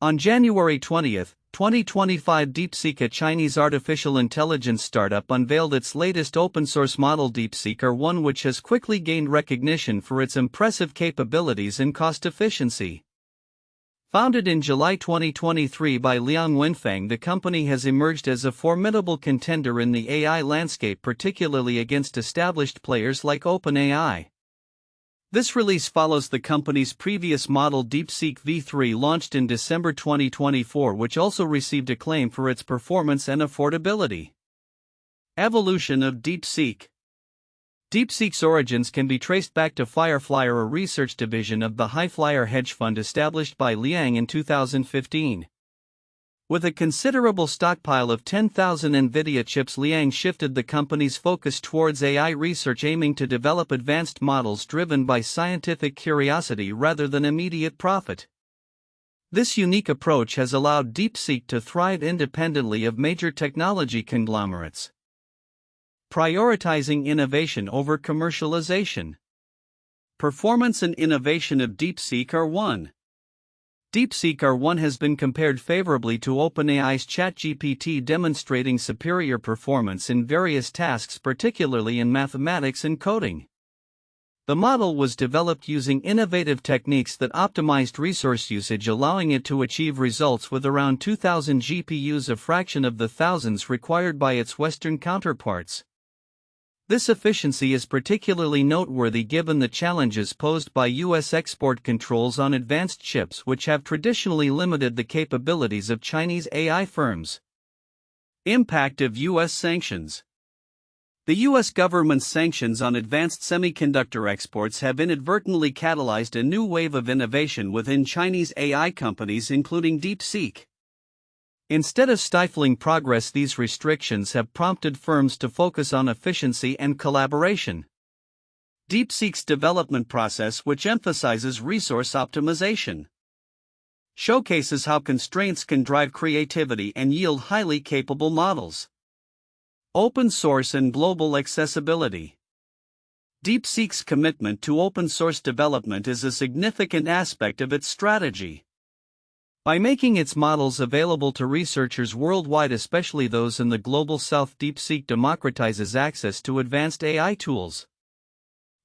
On January 20, 2025, DeepSeek, a Chinese artificial intelligence startup, unveiled its latest open-source model, DeepSeek R1, which has quickly gained recognition for its impressive capabilities and cost efficiency. Founded in July 2023 by Liang Wenfeng, the company has emerged as a formidable contender in the AI landscape, particularly against established players like OpenAI. This release follows the company's previous model, DeepSeek V3, launched in December 2024, which also received acclaim for its performance and affordability. Evolution of DeepSeek. DeepSeek's origins can be traced back to Fireflyer, a research division of the Highflyer hedge fund established by Liang in 2015. With a considerable stockpile of 10,000 NVIDIA chips, Liang shifted the company's focus towards AI research, aiming to develop advanced models driven by scientific curiosity rather than immediate profit. This unique approach has allowed DeepSeek to thrive independently of major technology conglomerates. Prioritizing innovation over commercialization. Performance and innovation of DeepSeek R1. DeepSeek R1 has been compared favorably to OpenAI's ChatGPT, demonstrating superior performance in various tasks, particularly in mathematics and coding. The model was developed using innovative techniques that optimized resource usage, allowing it to achieve results with around 2,000 GPUs, a fraction of the thousands required by its Western counterparts. This efficiency is particularly noteworthy given the challenges posed by U.S. export controls on advanced chips, which have traditionally limited the capabilities of Chinese AI firms. Impact of U.S. sanctions. The U.S. government's sanctions on advanced semiconductor exports have inadvertently catalyzed a new wave of innovation within Chinese AI companies, including DeepSeek. Instead of stifling progress, these restrictions have prompted firms to focus on efficiency and collaboration. DeepSeek's development process, which emphasizes resource optimization, showcases how constraints can drive creativity and yield highly capable models. Open source and global accessibility. DeepSeek's commitment to open source development is a significant aspect of its strategy. By making its models available to researchers worldwide, especially those in the Global South, DeepSeek democratizes access to advanced AI tools.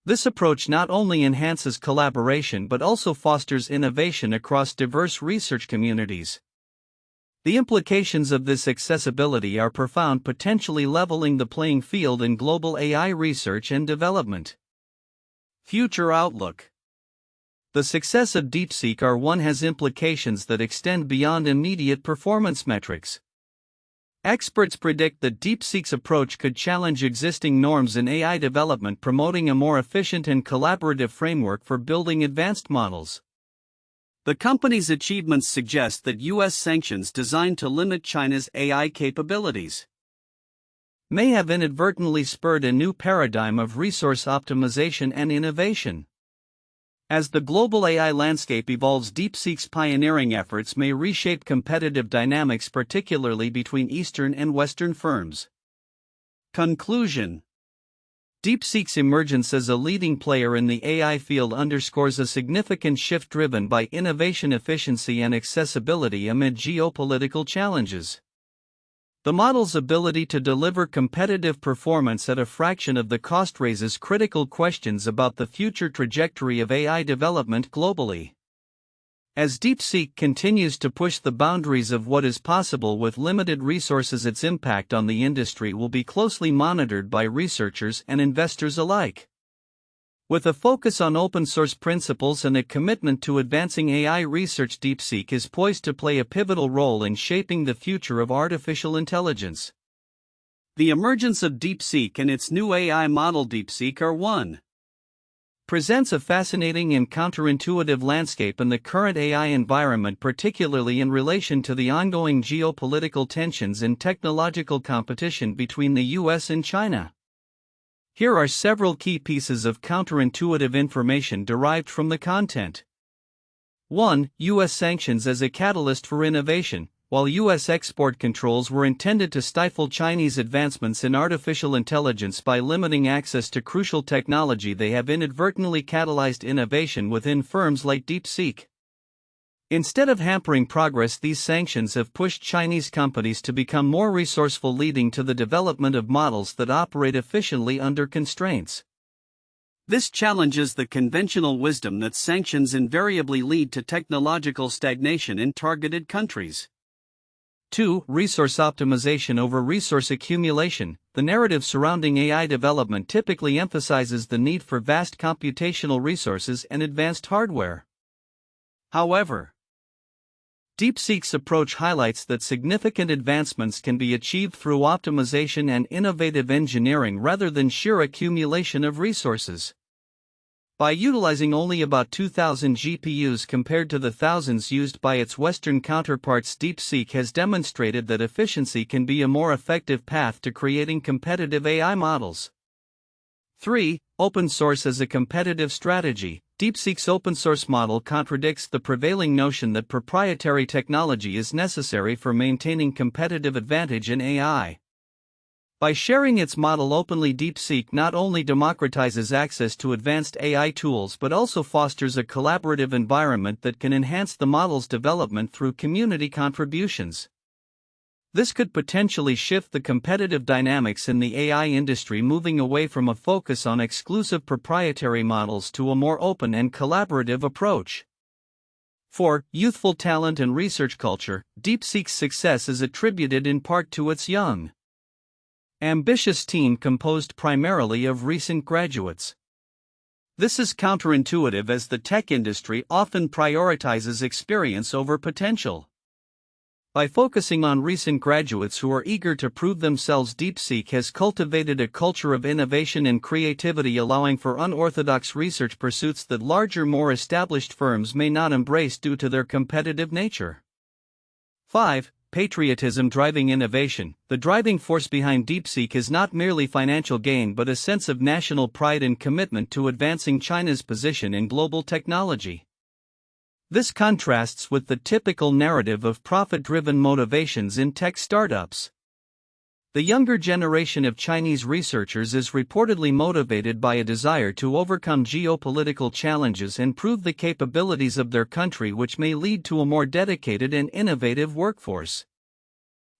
This approach not only enhances collaboration but also fosters innovation across diverse research communities. The implications of this accessibility are profound, potentially leveling the playing field in global AI research and development. Future outlook. The success of DeepSeek R1 has implications that extend beyond immediate performance metrics. Experts predict that DeepSeek's approach could challenge existing norms in AI development, promoting a more efficient and collaborative framework for building advanced models. The company's achievements suggest that U.S. sanctions designed to limit China's AI capabilities may have inadvertently spurred a new paradigm of resource optimization and innovation. As the global AI landscape evolves, DeepSeek's pioneering efforts may reshape competitive dynamics, particularly between Eastern and Western firms. Conclusion. DeepSeek's emergence as a leading player in the AI field underscores a significant shift driven by innovation, efficiency, and accessibility amid geopolitical challenges. The model's ability to deliver competitive performance at a fraction of the cost raises critical questions about the future trajectory of AI development globally. As DeepSeek continues to push the boundaries of what is possible with limited resources, its impact on the industry will be closely monitored by researchers and investors alike. With a focus on open-source principles and a commitment to advancing AI research, DeepSeek is poised to play a pivotal role in shaping the future of artificial intelligence. The emergence of DeepSeek and its new AI model, DeepSeek R1, presents a fascinating and counterintuitive landscape in the current AI environment, particularly in relation to the ongoing geopolitical tensions and technological competition between the US and China. Here are several key pieces of counterintuitive information derived from the content. 1. U.S. sanctions as a catalyst for innovation. While U.S. export controls were intended to stifle Chinese advancements in artificial intelligence by limiting access to crucial technology, they have inadvertently catalyzed innovation within firms like DeepSeek. Instead of hampering progress, these sanctions have pushed Chinese companies to become more resourceful, leading to the development of models that operate efficiently under constraints. This challenges the conventional wisdom that sanctions invariably lead to technological stagnation in targeted countries. 2. Resource optimization over resource accumulation. The narrative surrounding AI development typically emphasizes the need for vast computational resources and advanced hardware. However, DeepSeek's approach highlights that significant advancements can be achieved through optimization and innovative engineering rather than sheer accumulation of resources. By utilizing only about 2,000 GPUs compared to the thousands used by its Western counterparts, DeepSeek has demonstrated that efficiency can be a more effective path to creating competitive AI models. 3. Open source as a competitive strategy. DeepSeek's open source model contradicts the prevailing notion that proprietary technology is necessary for maintaining competitive advantage in AI. By sharing its model openly, DeepSeek not only democratizes access to advanced AI tools but also fosters a collaborative environment that can enhance the model's development through community contributions. This could potentially shift the competitive dynamics in the AI industry, moving away from a focus on exclusive proprietary models to a more open and collaborative approach. 4. Youthful talent and research culture. DeepSeek's success is attributed in part to its young, ambitious team composed primarily of recent graduates. This is counterintuitive, as the tech industry often prioritizes experience over potential. By focusing on recent graduates who are eager to prove themselves, DeepSeek has cultivated a culture of innovation and creativity, allowing for unorthodox research pursuits that larger, more established firms may not embrace due to their competitive nature. 5. Patriotism driving innovation. The driving force behind DeepSeek is not merely financial gain but a sense of national pride and commitment to advancing China's position in global technology. This contrasts with the typical narrative of profit-driven motivations in tech startups. The younger generation of Chinese researchers is reportedly motivated by a desire to overcome geopolitical challenges and prove the capabilities of their country, which may lead to a more dedicated and innovative workforce.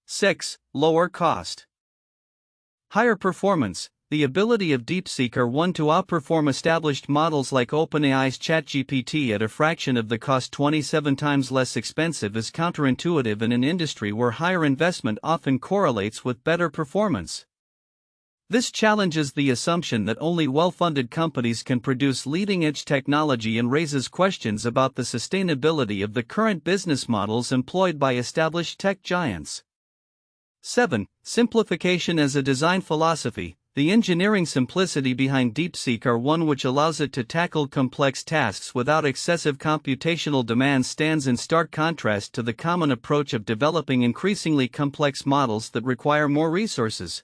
6. Lower cost. Higher performance. The ability of DeepSeek R1 to outperform established models like OpenAI's ChatGPT at a fraction of the cost, 27 times less expensive, is counterintuitive in an industry where higher investment often correlates with better performance. This challenges the assumption that only well-funded companies can produce leading-edge technology and raises questions about the sustainability of the current business models employed by established tech giants. 7. Simplification as a design philosophy. The engineering simplicity behind DeepSeek R1, which allows it to tackle complex tasks without excessive computational demands, stands in stark contrast to the common approach of developing increasingly complex models that require more resources.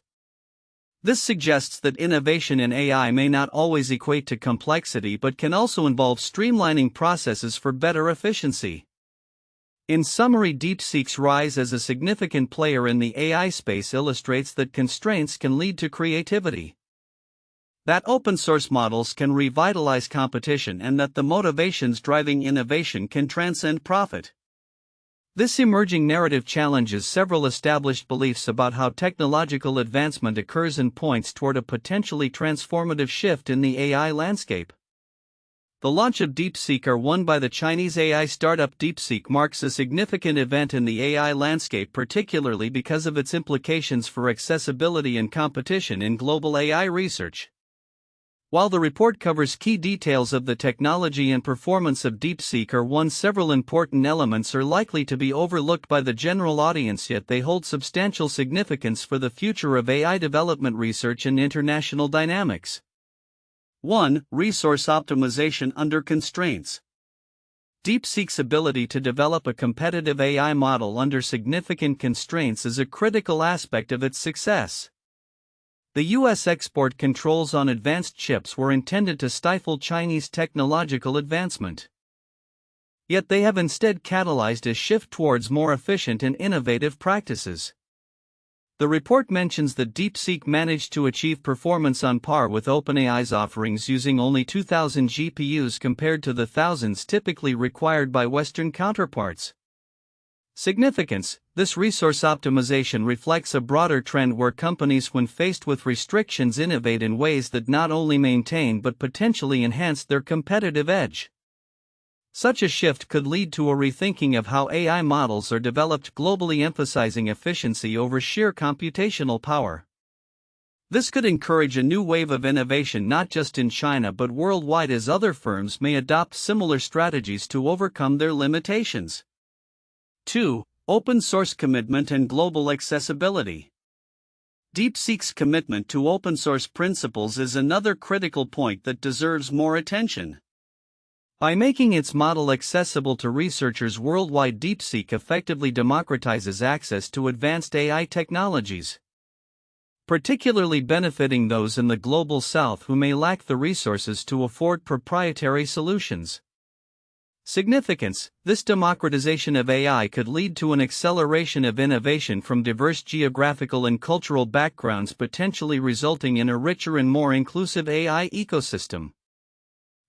This suggests that innovation in AI may not always equate to complexity but can also involve streamlining processes for better efficiency. In summary, DeepSeek's rise as a significant player in the AI space illustrates that constraints can lead to creativity, that open-source models can revitalize competition, and that the motivations driving innovation can transcend profit. This emerging narrative challenges several established beliefs about how technological advancement occurs and points toward a potentially transformative shift in the AI landscape. The launch of DeepSeek R1 by the Chinese AI startup DeepSeek marks a significant event in the AI landscape, particularly because of its implications for accessibility and competition in global AI research. While the report covers key details of the technology and performance of DeepSeek R1, several important elements are likely to be overlooked by the general audience, yet they hold substantial significance for the future of AI development research and international dynamics. 1. Resource optimization under constraints. DeepSeek's ability to develop a competitive AI model under significant constraints is a critical aspect of its success. The U.S. export controls on advanced chips were intended to stifle Chinese technological advancement. Yet they have instead catalyzed a shift towards more efficient and innovative practices. The report mentions that DeepSeek managed to achieve performance on par with OpenAI's offerings using only 2,000 GPUs compared to the thousands typically required by Western counterparts. Significance: this resource optimization reflects a broader trend where companies, when faced with restrictions, innovate in ways that not only maintain but potentially enhance their competitive edge. Such a shift could lead to a rethinking of how AI models are developed globally, emphasizing efficiency over sheer computational power. This could encourage a new wave of innovation not just in China but worldwide, as other firms may adopt similar strategies to overcome their limitations. 2. Open source commitment and global accessibility. DeepSeek's commitment to open source principles is another critical point that deserves more attention. By making its model accessible to researchers worldwide, DeepSeek effectively democratizes access to advanced AI technologies, particularly benefiting those in the global south who may lack the resources to afford proprietary solutions. Significance: this democratization of AI could lead to an acceleration of innovation from diverse geographical and cultural backgrounds, potentially resulting in a richer and more inclusive AI ecosystem.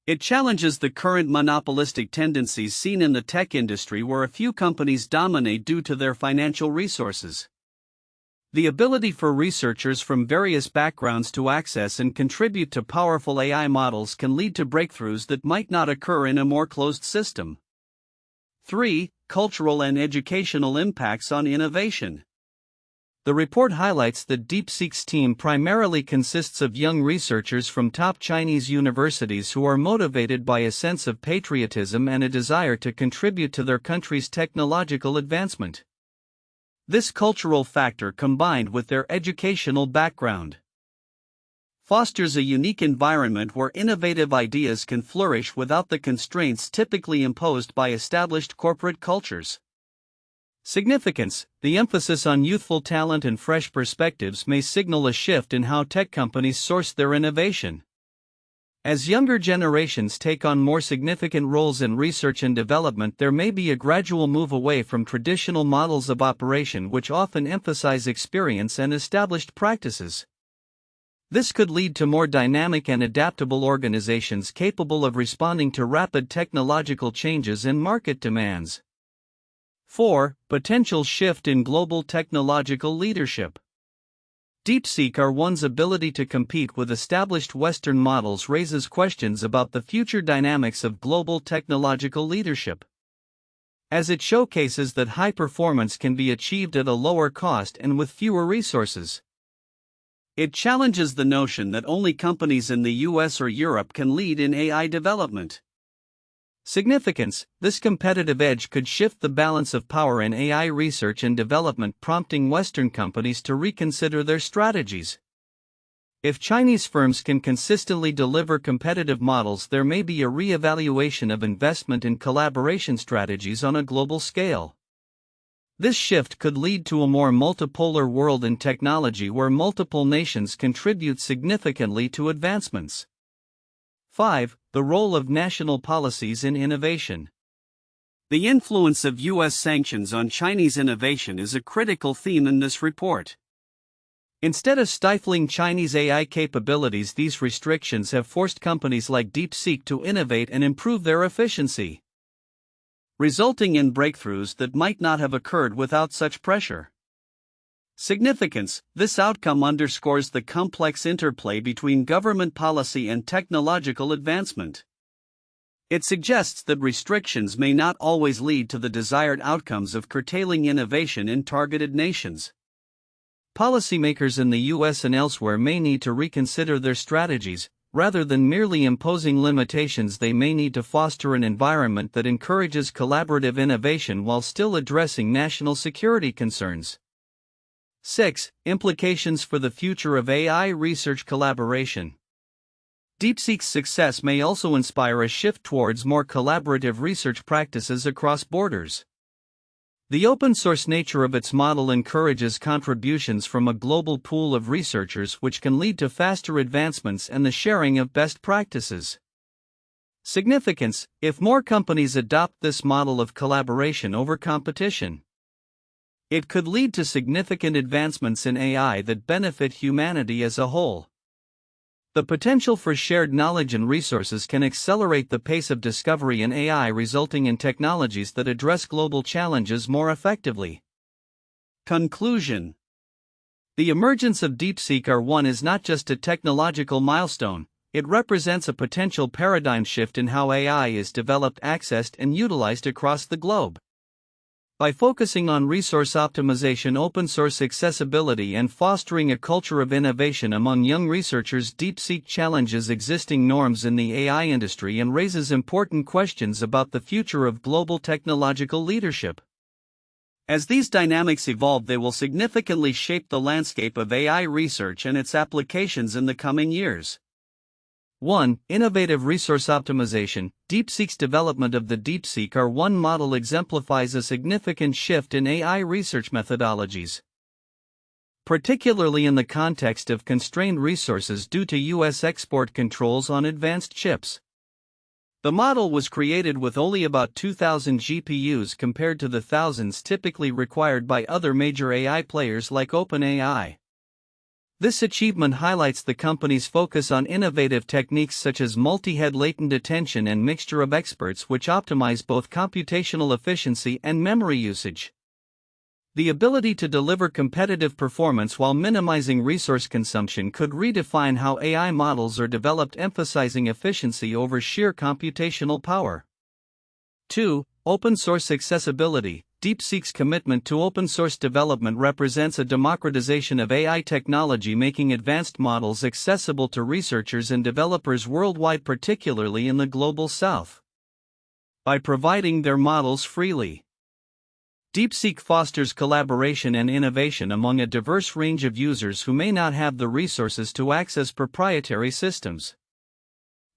It challenges the current monopolistic tendencies seen in the tech industry, where a few companies dominate due to their financial resources. The ability for researchers from various backgrounds to access and contribute to powerful AI models can lead to breakthroughs that might not occur in a more closed system. 3. Cultural and educational impacts on innovation. The report highlights that DeepSeek's team primarily consists of young researchers from top Chinese universities who are motivated by a sense of patriotism and a desire to contribute to their country's technological advancement. This cultural factor, combined with their educational background, fosters a unique environment where innovative ideas can flourish without the constraints typically imposed by established corporate cultures. Significance: the emphasis on youthful talent and fresh perspectives may signal a shift in how tech companies source their innovation. As younger generations take on more significant roles in research and development, there may be a gradual move away from traditional models of operation, which often emphasize experience and established practices. This could lead to more dynamic and adaptable organizations capable of responding to rapid technological changes and market demands. 4. Potential shift in global technological leadership. DeepSeek R1's ability to compete with established Western models raises questions about the future dynamics of global technological leadership, as it showcases that high performance can be achieved at a lower cost and with fewer resources. It challenges the notion that only companies in the US or Europe can lead in AI development. Significance: this competitive edge could shift the balance of power in AI research and development, prompting Western companies to reconsider their strategies. If Chinese firms can consistently deliver competitive models, there may be a re-evaluation of investment in collaboration strategies on a global scale. This shift could lead to a more multipolar world in technology, where multiple nations contribute significantly to advancements. 5. The role of national policies in innovation. The influence of U.S. sanctions on Chinese innovation is a critical theme in this report. Instead of stifling Chinese AI capabilities, these restrictions have forced companies like DeepSeek to innovate and improve their efficiency, resulting in breakthroughs that might not have occurred without such pressure. Significance: this outcome underscores the complex interplay between government policy and technological advancement. It suggests that restrictions may not always lead to the desired outcomes of curtailing innovation in targeted nations. Policymakers in the US and elsewhere may need to reconsider their strategies. Rather than merely imposing limitations, they may need to foster an environment that encourages collaborative innovation while still addressing national security concerns. 6. Implications for the future of AI research collaboration. DeepSeek's success may also inspire a shift towards more collaborative research practices across borders. The open-source nature of its model encourages contributions from a global pool of researchers, which can lead to faster advancements and the sharing of best practices. Significance: if more companies adopt this model of collaboration over competition, It could lead to significant advancements in AI that benefit humanity as a whole. The potential for shared knowledge and resources can accelerate the pace of discovery in AI, resulting in technologies that address global challenges more effectively. Conclusion: the emergence of DeepSeek R1 is not just a technological milestone, it represents a potential paradigm shift in how AI is developed, accessed, and utilized across the globe. By focusing on resource optimization, open source accessibility, and fostering a culture of innovation among young researchers, DeepSeek challenges existing norms in the AI industry and raises important questions about the future of global technological leadership. As these dynamics evolve, they will significantly shape the landscape of AI research and its applications in the coming years. 1. Innovative resource optimization. DeepSeek's development of the DeepSeek R1 model exemplifies a significant shift in AI research methodologies, particularly in the context of constrained resources due to U.S. export controls on advanced chips. The model was created with only about 2,000 GPUs compared to the thousands typically required by other major AI players like OpenAI. This achievement highlights the company's focus on innovative techniques such as multi-head latent attention and mixture of experts, which optimize both computational efficiency and memory usage. The ability to deliver competitive performance while minimizing resource consumption could redefine how AI models are developed, emphasizing efficiency over sheer computational power. 2. Open source accessibility. DeepSeek's commitment to open source development represents a democratization of AI technology, making advanced models accessible to researchers and developers worldwide, particularly in the global south. By providing their models freely, DeepSeek fosters collaboration and innovation among a diverse range of users who may not have the resources to access proprietary systems.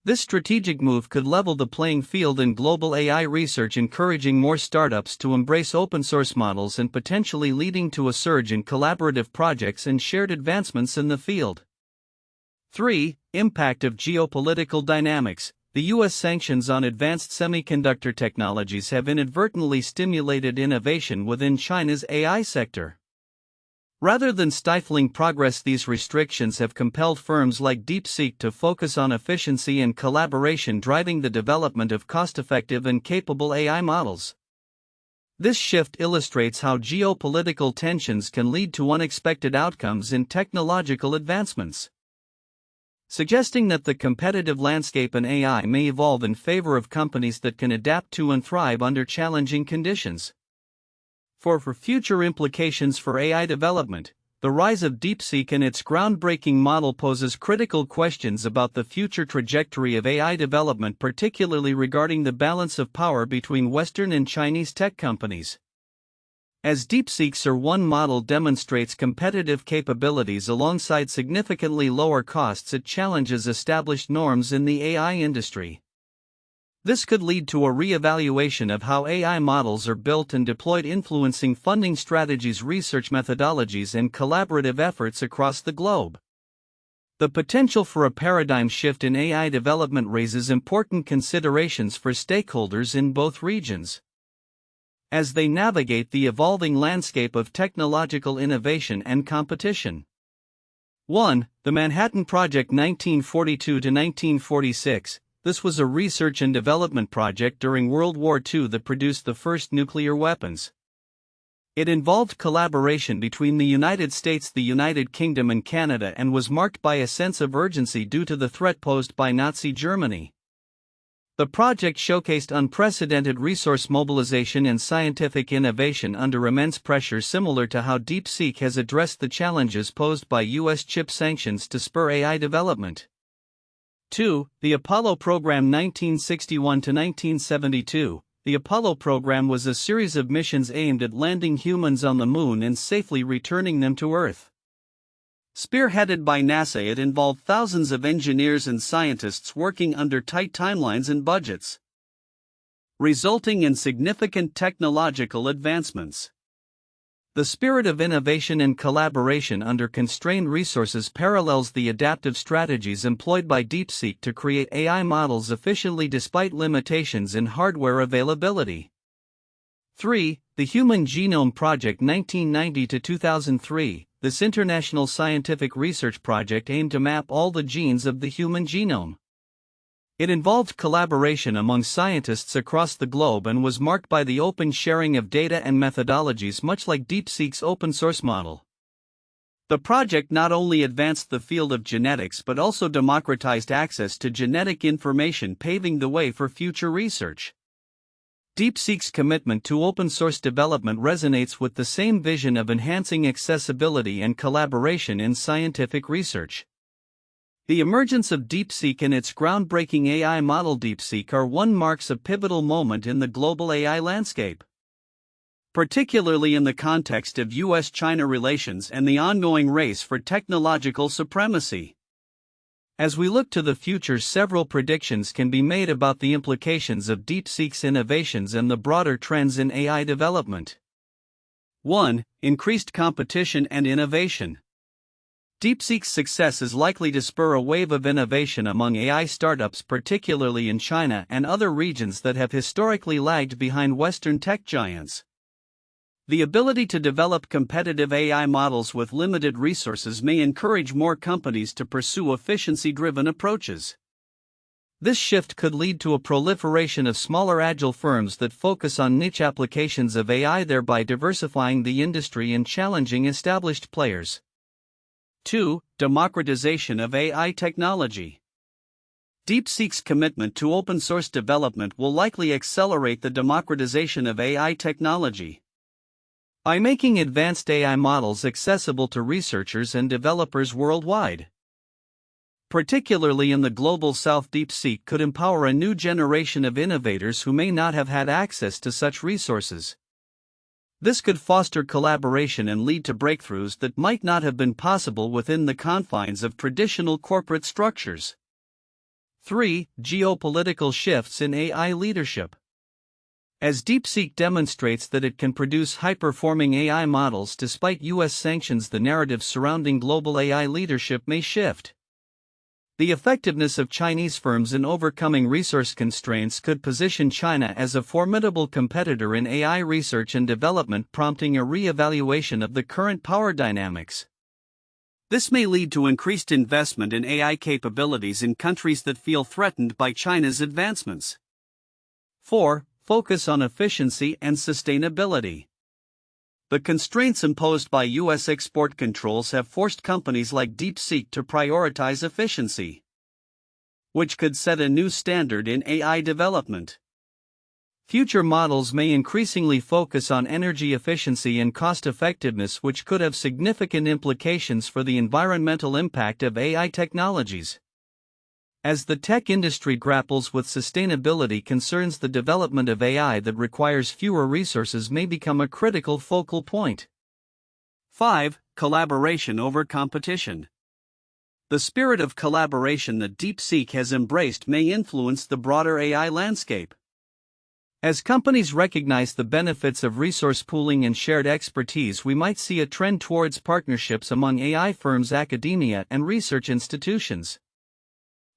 This strategic move could level the playing field in global AI research, encouraging more startups to embrace open source models and potentially leading to a surge in collaborative projects and shared advancements in the field. 3. Impact of geopolitical dynamics. The U.S. sanctions on advanced semiconductor technologies have inadvertently stimulated innovation within China's AI sector. Rather than stifling progress, these restrictions have compelled firms like DeepSeek to focus on efficiency and collaboration, driving the development of cost-effective and capable AI models. This shift illustrates how geopolitical tensions can lead to unexpected outcomes in technological advancements, suggesting that the competitive landscape in AI may evolve in favor of companies that can adapt to and thrive under challenging conditions. For future implications for AI development, the rise of DeepSeek and its groundbreaking model poses critical questions about the future trajectory of AI development, particularly regarding the balance of power between Western and Chinese tech companies. As DeepSeek's R1 model demonstrates competitive capabilities alongside significantly lower costs, it challenges established norms in the AI industry. This could lead to a re-evaluation of how AI models are built and deployed, influencing funding strategies, research methodologies, and collaborative efforts across the globe. The potential for a paradigm shift in AI development raises important considerations for stakeholders in both regions, as they navigate the evolving landscape of technological innovation and competition. 1. The Manhattan Project 1942–1946. This was a research and development project during World War II that produced the first nuclear weapons. It involved collaboration between the United States, the United Kingdom, and Canada, and was marked by a sense of urgency due to the threat posed by Nazi Germany. The project showcased unprecedented resource mobilization and scientific innovation under immense pressure, similar to how DeepSeek has addressed the challenges posed by U.S. chip sanctions to spur AI development. 2. The Apollo Program 1961–1972. The Apollo program was a series of missions aimed at landing humans on the Moon and safely returning them to Earth. Spearheaded by NASA, it involved thousands of engineers and scientists working under tight timelines and budgets, resulting in significant technological advancements. The spirit of innovation and collaboration under constrained resources parallels the adaptive strategies employed by DeepSeek to create AI models efficiently despite limitations in hardware availability. 3. The Human Genome Project 1990 to 2003, this international scientific research project aimed to map all the genes of the human genome. It involved collaboration among scientists across the globe and was marked by the open sharing of data and methodologies, much like DeepSeek's open source model. The project not only advanced the field of genetics but also democratized access to genetic information, paving the way for future research. DeepSeek's commitment to open-source development resonates with the same vision of enhancing accessibility and collaboration in scientific research. The emergence of DeepSeek and its groundbreaking AI model DeepSeek-R1 marks a pivotal moment in the global AI landscape, particularly in the context of US-China relations and the ongoing race for technological supremacy. As we look to the future, several predictions can be made about the implications of DeepSeek's innovations and the broader trends in AI development. 1. Increased competition and innovation. DeepSeek's success is likely to spur a wave of innovation among AI startups, particularly in China and other regions that have historically lagged behind Western tech giants. The ability to develop competitive AI models with limited resources may encourage more companies to pursue efficiency-driven approaches. This shift could lead to a proliferation of smaller agile firms that focus on niche applications of AI, thereby diversifying the industry and challenging established players. 2. Democratization of AI technology. DeepSeek's commitment to open-source development will likely accelerate the democratization of AI technology. By making advanced AI models accessible to researchers and developers worldwide, particularly in the global south, DeepSeek could empower a new generation of innovators who may not have had access to such resources. This could foster collaboration and lead to breakthroughs that might not have been possible within the confines of traditional corporate structures. 3. Geopolitical shifts in AI leadership. As DeepSeek demonstrates that it can produce high-performing AI models despite US sanctions, the narrative surrounding global AI leadership may shift. The effectiveness of Chinese firms in overcoming resource constraints could position China as a formidable competitor in AI research and development, prompting a re-evaluation of the current power dynamics. This may lead to increased investment in AI capabilities in countries that feel threatened by China's advancements. 4. Focus on efficiency and sustainability. The constraints imposed by U.S. export controls have forced companies like DeepSeek to prioritize efficiency, which could set a new standard in AI development. Future models may increasingly focus on energy efficiency and cost-effectiveness, which could have significant implications for the environmental impact of AI technologies. As the tech industry grapples with sustainability concerns, the development of AI that requires fewer resources may become a critical focal point. 5. Collaboration over competition. The spirit of collaboration that DeepSeek has embraced may influence the broader AI landscape. As companies recognize the benefits of resource pooling and shared expertise, we might see a trend towards partnerships among AI firms, academia, and research institutions.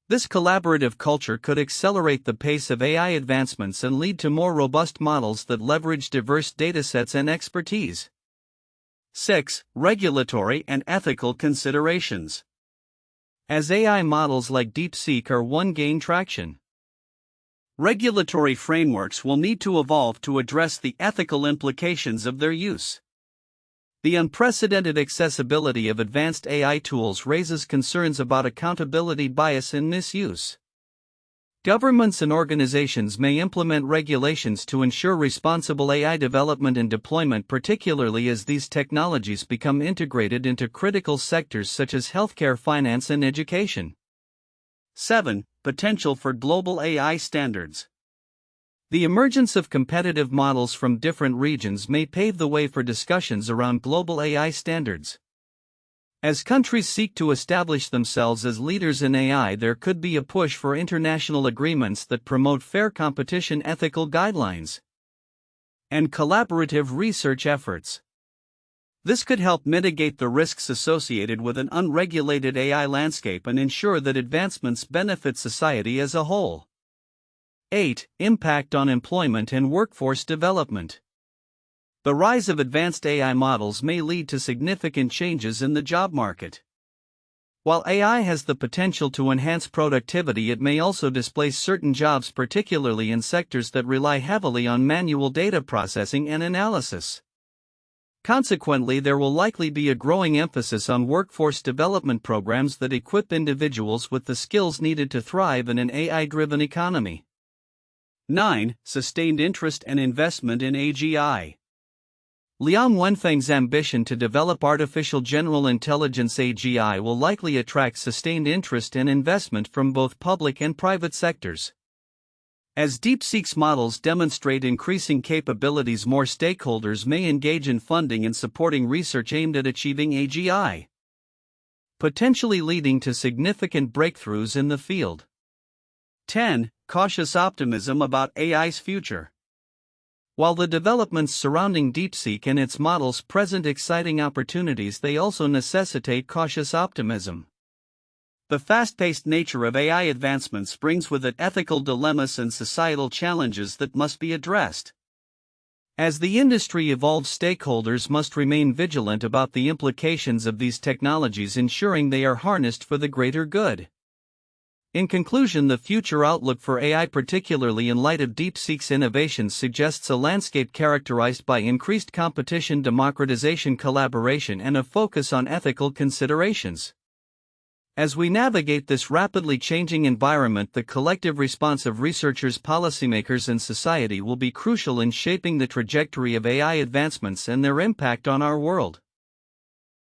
This collaborative culture could accelerate the pace of AI advancements and lead to more robust models that leverage diverse datasets and expertise. 6. Regulatory and ethical considerations. As AI models like DeepSeek-R1 gain traction, regulatory frameworks will need to evolve to address the ethical implications of their use. The unprecedented accessibility of advanced AI tools raises concerns about accountability, bias, and misuse. Governments and organizations may implement regulations to ensure responsible AI development and deployment, particularly as these technologies become integrated into critical sectors such as healthcare, finance, and education. 7. Potential for global AI standards. The emergence of competitive models from different regions may pave the way for discussions around global AI standards. As countries seek to establish themselves as leaders in AI, there could be a push for international agreements that promote fair competition, ethical guidelines, and collaborative research efforts. This could help mitigate the risks associated with an unregulated AI landscape and ensure that advancements benefit society as a whole. 8. Impact on employment and workforce development. The rise of advanced AI models may lead to significant changes in the job market. While AI has the potential to enhance productivity, it may also displace certain jobs, particularly in sectors that rely heavily on manual data processing and analysis. Consequently, there will likely be a growing emphasis on workforce development programs that equip individuals with the skills needed to thrive in an AI-driven economy. 9. Sustained interest and investment in AGI. Liang Wenfeng's ambition to develop artificial general intelligence AGI will likely attract sustained interest and investment from both public and private sectors. As DeepSeek's models demonstrate increasing capabilities, more stakeholders may engage in funding and supporting research aimed at achieving AGI, potentially leading to significant breakthroughs in the field. 10. Cautious optimism about AI's future. While the developments surrounding DeepSeek and its models present exciting opportunities, they also necessitate cautious optimism. The fast-paced nature of AI advancements brings with it ethical dilemmas and societal challenges that must be addressed. As the industry evolves, stakeholders must remain vigilant about the implications of these technologies, ensuring they are harnessed for the greater good. In conclusion, the future outlook for AI, particularly in light of DeepSeek's innovations, suggests a landscape characterized by increased competition, democratization, collaboration, and a focus on ethical considerations. As we navigate this rapidly changing environment, the collective response of researchers, policymakers, and society will be crucial in shaping the trajectory of AI advancements and their impact on our world.